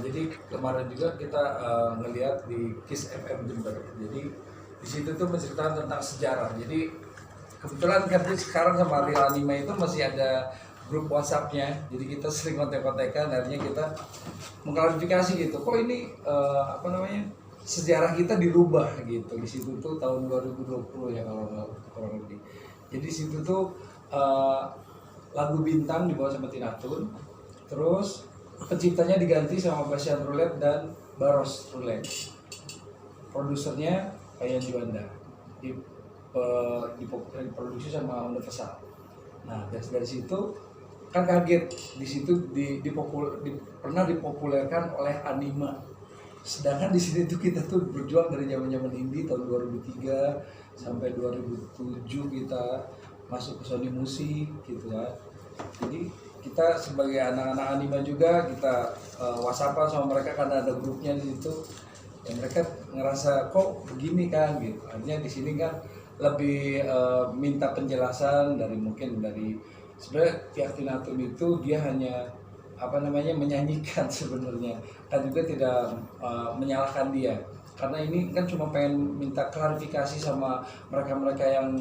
jadi kemarin juga kita ngelihat di Kiss FM Jember. Jadi di situ tuh menceritakan tentang sejarah. Jadi kebetulan kan sekarang sama Real Anime itu masih ada grup WhatsApp-nya. Jadi kita sering kontek-kontekan, akhirnya kita mengklarifikasi gitu. Kok ini sejarah kita dirubah gitu. Di situ tuh tahun 2020 ya kalau kurang lebih. Jadi di situ tuh lagu Bintang dibawa sama Tina Tun. Terus penciptanya diganti sama Bastian Rulet dan Baros Rulet. Produsernya Yayan Juanda. Diproduksi sama Universal. Nah, dari situ kan kaget, di situ pernah dipopulerkan oleh Anima. Sedangkan di sini tuh kita tuh berjuang dari zaman-zaman indie tahun 2003 sampai 2007 kita masuk ke Sony Music gitu kan. Jadi kita sebagai anak-anak Anima juga kita WhatsAppan sama mereka karena ada grupnya di situ. Ya mereka ngerasa kok begini kan gitu. Artinya di sini kan lebih minta penjelasan dari sebenarnya pihak Tina Tun itu dia hanya menyanyikan sebenarnya, kan juga tidak menyalahkan dia karena ini kan cuma pengen minta klarifikasi sama mereka yang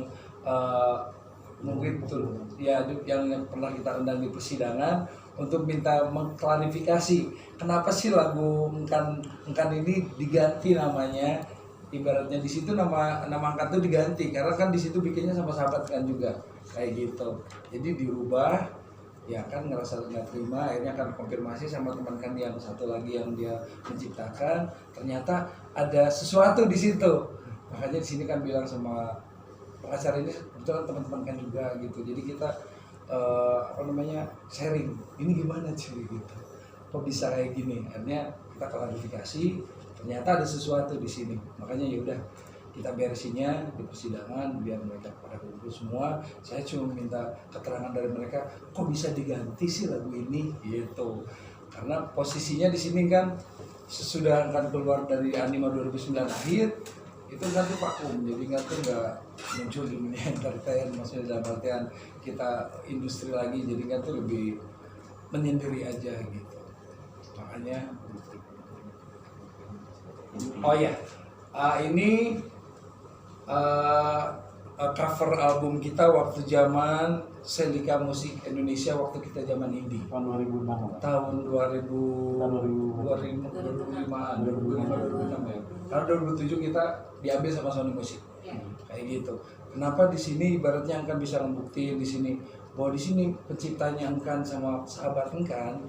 mungkin betul ya yang pernah kita undang di persidangan untuk minta mengklarifikasi kenapa sih lagu Engkan ini diganti namanya. Ibaratnya di situ nama angkat itu diganti karena kan di situ bikinnya sama sahabat kan juga kayak gitu. Jadi dirubah ya kan ngerasa nggak terima, akhirnya kan konfirmasi sama teman kan yang satu lagi yang dia menciptakan, ternyata ada sesuatu di situ. Makanya di sini kan bilang sama pengacara ini kebetulan teman-teman kan juga gitu. Jadi kita sharing ini gimana sih gitu. Kok bisa kayak gini? Akhirnya kita klarifikasi. Ternyata ada sesuatu di sini, makanya yaudah kita beresinnya di persidangan biar mereka pada kumpul semua. Saya cuma minta keterangan dari mereka, kok bisa diganti sih lagu ini gitu. Karena posisinya di sini kan sesudah kan keluar dari Anima 2009 akhir itu kan tuh vakum, jadi nggak muncul di dunia entertain, maksudnya dalam artian kita industri lagi, jadi kan tuh lebih menyendiri aja gitu. Makanya ini cover album kita waktu zaman Selika Musik Indonesia waktu kita zaman indie tahun 2006 tahun 2005 ya. Karena 2007 kita diambil sama Sony Music kayak gitu. Kenapa di sini ibaratnya Engkan bisa ngebuktiin di sini bahwa di sini penciptanya Engkan sama sahabat Engkan,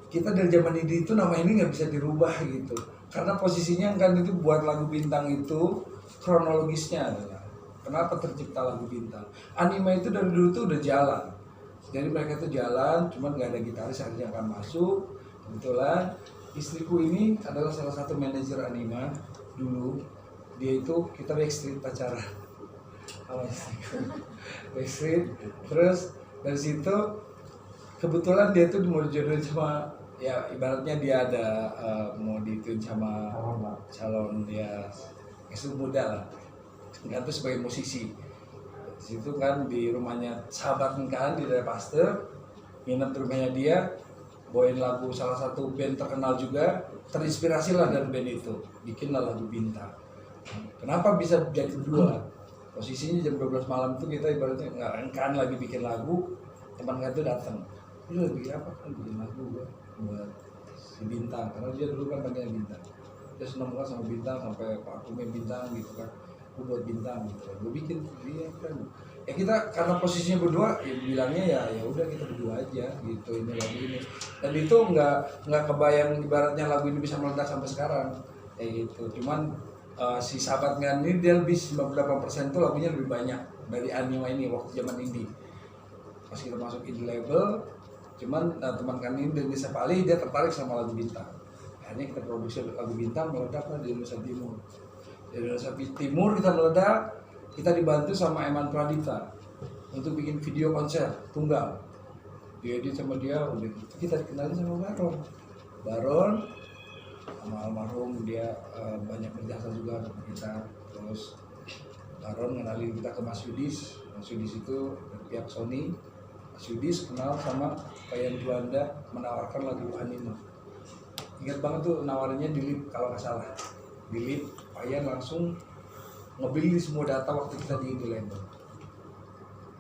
kita dari zaman indie itu nama ini nggak bisa dirubah gitu. Karena posisinya kan itu buat lagu Bintang itu kronologisnya adalah kenapa tercipta lagu Bintang. Anima itu dari dulu tuh udah jalan. Jadi mereka tuh jalan, cuman nggak ada gitaris akhirnya akan masuk. Kebetulan istriku ini adalah salah satu manajer Anima dulu. Dia itu kita backstreet pacaran. Sama istriku. Backstreet. Terus dari situ kebetulan dia tuh mau dijodohin sama ya ibaratnya dia ada mau dituin sama calon ya istri muda lah, nggak tuh sebagai musisi. Situ kan di rumahnya sahabat kan di daerah Pasteur, nginep di rumahnya dia, bawain lagu salah satu band terkenal juga, terinspirasi lah dari band itu, bikinlah lagu Bintang. Kenapa bisa jadi dua? Posisinya jam 12 malam itu kita ibaratnya nggak lagi bikin lagu, teman kita tuh datang. Lu bikin apa? Kan bikin lagu gua buat si Bintang, karena dia dulu kan panggilnya Bintang. Dia seneng banget sama Bintang, sampai Pak Akume Bintang gitu kan. Gua buat Bintang gitu. Gua bikin dia kan. Ya kita karena posisinya berdua, ya bilangnya ya udah kita berdua aja gitu ini lagu ini. Dan itu nggak kebayang ibaratnya lagu ini bisa meledak sampai sekarang kayak gitu. Cuman si sahabat Ngan ini dia lebih 98% tuh lagunya lebih banyak dari Anima ini waktu zaman indie. Pas kita masuk indie label, cuman teman kami ini Denisa Pali dia tertarik sama lagu Bintang. Akhirnya kita produksi lagu Bintang, meledak lah di Indonesia Timur. Di Indonesia Timur kita meledak, kita dibantu sama Eman Pradita untuk bikin video konser tunggal. Diedit sama dia, udah kita dikenalin sama Baron sama almarhum dia banyak berjasa juga sama kita. Terus Baron ngenalin kita ke Mas Yudis itu dari pihak Sony Sudis kenal sama Payan Juanda menawarkan lagu Anima. Ingat banget tuh nawarinnya di Lip kalau nggak salah. Di Lip Payan langsung ngebeli semua data waktu kita di label.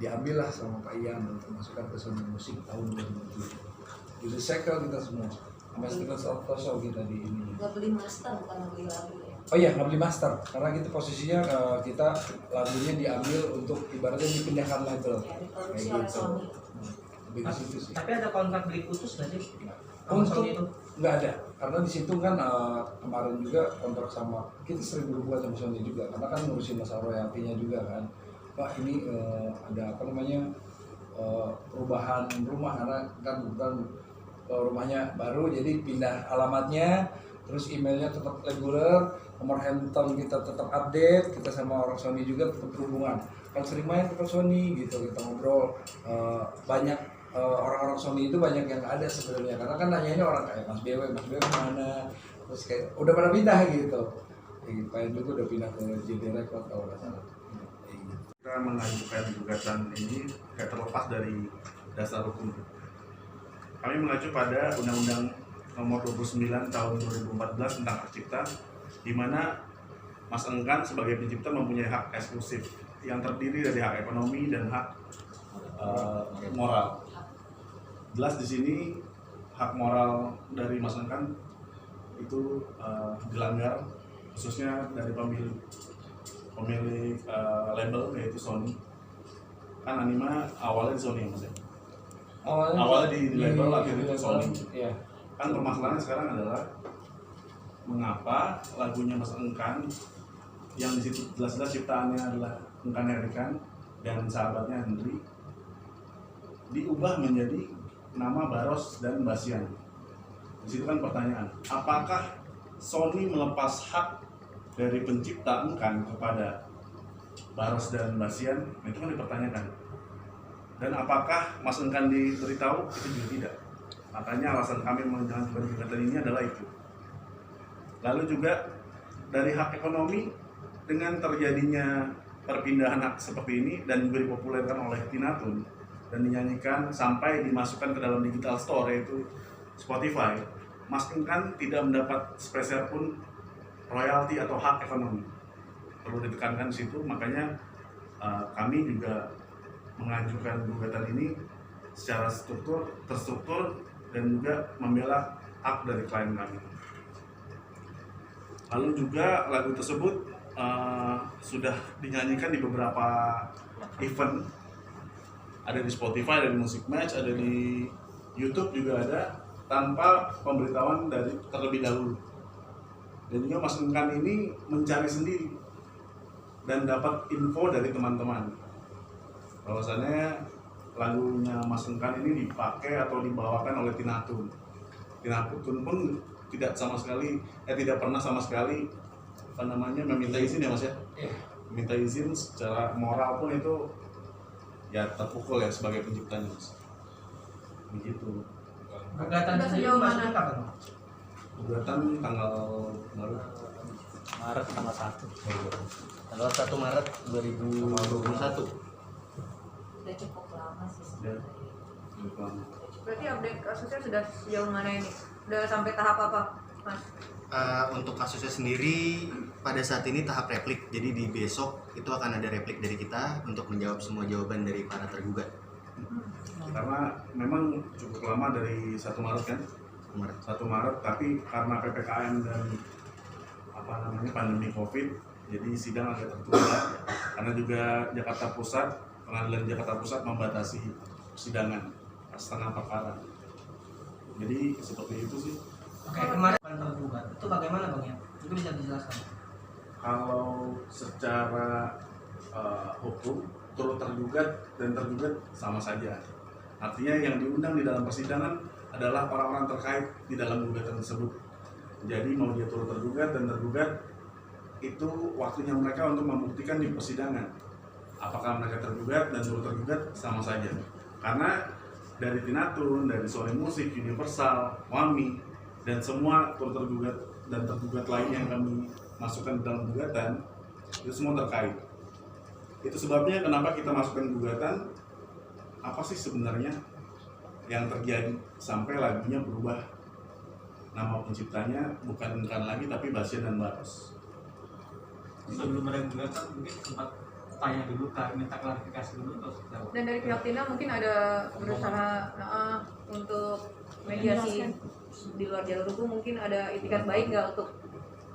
Diambil lah sama Payan untuk masukkan ke Sony Musik tahun 2007. Di recycle kita semua. Sama Steven Santoso kita di ini. Nggak beli master, bukan beli lagu ya. Oh iya, nggak beli master karena gitu posisinya kita lagunya diambil untuk ibaratnya dipindahkan label. Ya, diproduksi oleh Sony. Lebih ke situ sih. Tapi ada kontrak beli khusus nggak sih? Untuk nggak ada, karena di situ kan kemarin juga kontrak sama kita sering berhubungan sama Sony juga, karena kan ngurusin masalah royaltinya juga kan. Pak ini ada apa namanya perubahan rumah karena kan bukan rumahnya baru, jadi pindah alamatnya, terus emailnya tetap reguler, nomor handphone kita tetap update, kita sama orang Sony juga tetap berhubungan. Kan sering main ke Sony gitu, kita ngobrol banyak. Orang-orang Sony itu banyak yang ada sebenarnya karena kan nanyanya orang kayak Mas BW mana, terus kayak udah pada pindah gitu. Payan juga udah pindah ke JD Record kalau nggak salah. Kita mengajukan gugatan ini tidak terlepas dari dasar hukum. Kami mengacu pada Undang-Undang Nomor 29 Tahun 2014 tentang Hak Cipta, di mana Mas Engkan sebagai pencipta mempunyai hak eksklusif yang terdiri dari hak ekonomi dan hak moral. Jelas di sini hak moral dari Mas Engkan itu dilanggar, khususnya dari pemilik label yaitu Sony. Kan Anima awalnya di Sony ya Mas ya? Awalnya di label akhirnya di Sony. Iya. Kan permasalahannya sekarang adalah mengapa lagunya Mas Engkan yang di situ jelas-jelas ciptaannya adalah Engkan Herikan dan sahabatnya Hendri diubah menjadi nama Baros dan Basian. Di situ kan pertanyaan, apakah Sony melepas hak dari pencipta Engkan kepada Baros dan Basian? Itu kan dipertanyakan. Dan apakah Mas Engkan diberitahu? Itu juga tidak. Makanya alasan kami mengajukan gugatan ini adalah itu. Lalu juga dari hak ekonomi, dengan terjadinya perpindahan hak seperti ini dan juga dipopulerkan oleh Tina Tun dan dinyanyikan sampai dimasukkan ke dalam digital store yaitu Spotify, Mas Engkan tidak mendapat sepeser pun royalti atau hak ekonomi. Perlu ditekankan di situ, makanya kami juga mengajukan gugatan ini secara terstruktur dan juga membela hak dari klien kami. Lalu juga lagu tersebut sudah dinyanyikan di beberapa event, ada di Spotify, ada di Music Match, ada di YouTube juga ada, tanpa pemberitahuan dari terlebih dahulu. Dan juga Mas Engkan ini mencari sendiri dan dapat info dari teman-teman bahwasannya lagunya Mas Engkan ini dipakai atau dibawakan oleh Tina Tun. Tina Tun pun tidak pernah sama sekali meminta izin ya Mas ya. Minta izin secara moral pun itu ya terpukul ya sebagai penciptanya Mas. Begitu. Gugatan sejauh mana kapan? Gugatan tanggal Maret tanggal 1. Tanggal 1 Maret 2021. Udah cukup lama sih Ya. sebenarnya. Berarti update kasusnya sudah sejauh mana ini? Udah sampai tahap apa, Mas? Untuk kasusnya sendiri pada saat ini tahap replik, jadi di besok itu akan ada replik dari kita untuk menjawab semua jawaban dari para tergugat. Karena memang cukup lama dari 1 Maret kan? 1 Maret, tapi karena PPKM dan pandemi Covid, jadi sidang agak tertunda. Karena juga pengadilan Jakarta Pusat membatasi persidangan setengah perkara. Jadi seperti itu sih. Oke, kemarin tergugat itu bagaimana Bang ya? Itu bisa dijelaskan. Kalau secara hukum, turut tergugat dan tergugat sama saja. Artinya yang diundang di dalam persidangan adalah orang-orang terkait di dalam gugatan tersebut. Jadi mau dia turut tergugat dan tergugat, itu waktunya mereka untuk membuktikan di persidangan. Apakah mereka tergugat dan turut tergugat sama saja. Karena dari Tina Tun, dari Sony Music, Universal, Wami, dan semua turut tergugat dan tergugat lain yang kami masukkan dalam gugatan, itu semua terkait. Itu sebabnya kenapa kita masukkan gugatan apa sih sebenarnya yang terjadi sampai lagunya berubah, nama penciptanya bukan Engkan lagi tapi Basian dan Baros. Sebelum ada yang kan mungkin sempat tanya dulu, minta klarifikasi dulu atau seperti apa? Dan dari pihak Tina mungkin ada berusaha untuk mediasi di luar jalur hukum, mungkin ada itikat baik nggak untuk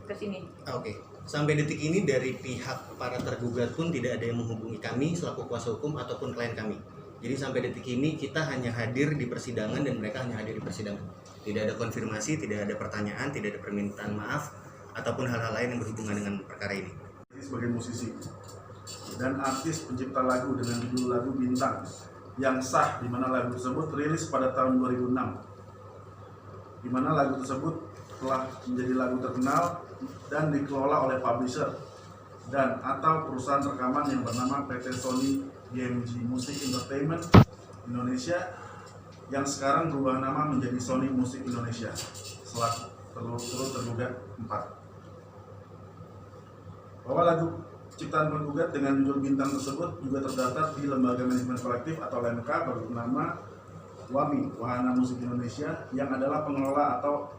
kesini? Oke. Sampai detik ini dari pihak para tergugat pun tidak ada yang menghubungi kami selaku kuasa hukum ataupun klien kami. Jadi sampai detik ini kita hanya hadir di persidangan dan mereka hanya hadir di persidangan. Tidak ada konfirmasi, tidak ada pertanyaan, tidak ada permintaan maaf ataupun hal-hal lain yang berhubungan dengan perkara ini. Sebagai musisi dan artis pencipta lagu dengan judul lagu Bintang yang sah, di mana lagu tersebut rilis pada tahun 2006, di mana lagu tersebut telah menjadi lagu terkenal dan dikelola oleh publisher dan atau perusahaan rekaman yang bernama PT Sony GMG Music Entertainment Indonesia yang sekarang berubah nama menjadi Sony Music Indonesia selaku tergugat 4. Bahwa lagu ciptaan penggugat dengan judul Bintang tersebut juga terdaftar di Lembaga Manajemen Kolektif atau LMK bernama WAMI, Wahana Musik Indonesia, yang adalah pengelola atau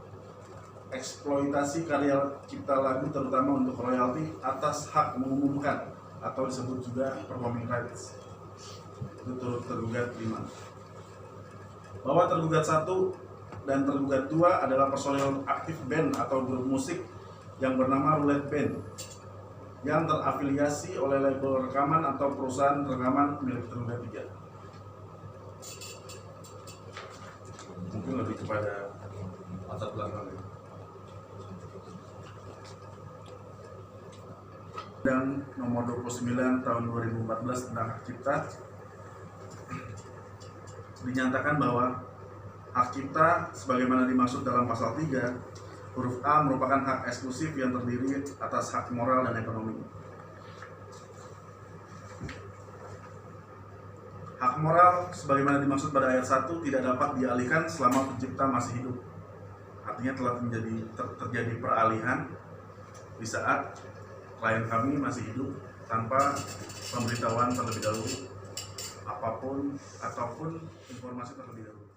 eksploitasi karya cipta lagu terutama untuk royalti atas hak mengumumkan atau disebut juga performing rights. Itu turut tergugat 5. Bahwa tergugat 1 dan tergugat 2 adalah personil aktif band atau grup musik yang bernama Roulette Band yang terafiliasi oleh label rekaman atau perusahaan rekaman milik tergugat 3. Mungkin lebih kepada latar belakang. Undang nomor 29 tahun 2014 tentang hak cipta dinyatakan bahwa hak cipta sebagaimana dimaksud dalam pasal 3 huruf A merupakan hak eksklusif yang terdiri atas hak moral dan ekonomi. Hak moral sebagaimana dimaksud pada ayat 1 tidak dapat dialihkan selama pencipta masih hidup. Artinya telah terjadi peralihan di saat klien kami masih hidup tanpa pemberitahuan terlebih dahulu apapun ataupun informasi terlebih dahulu.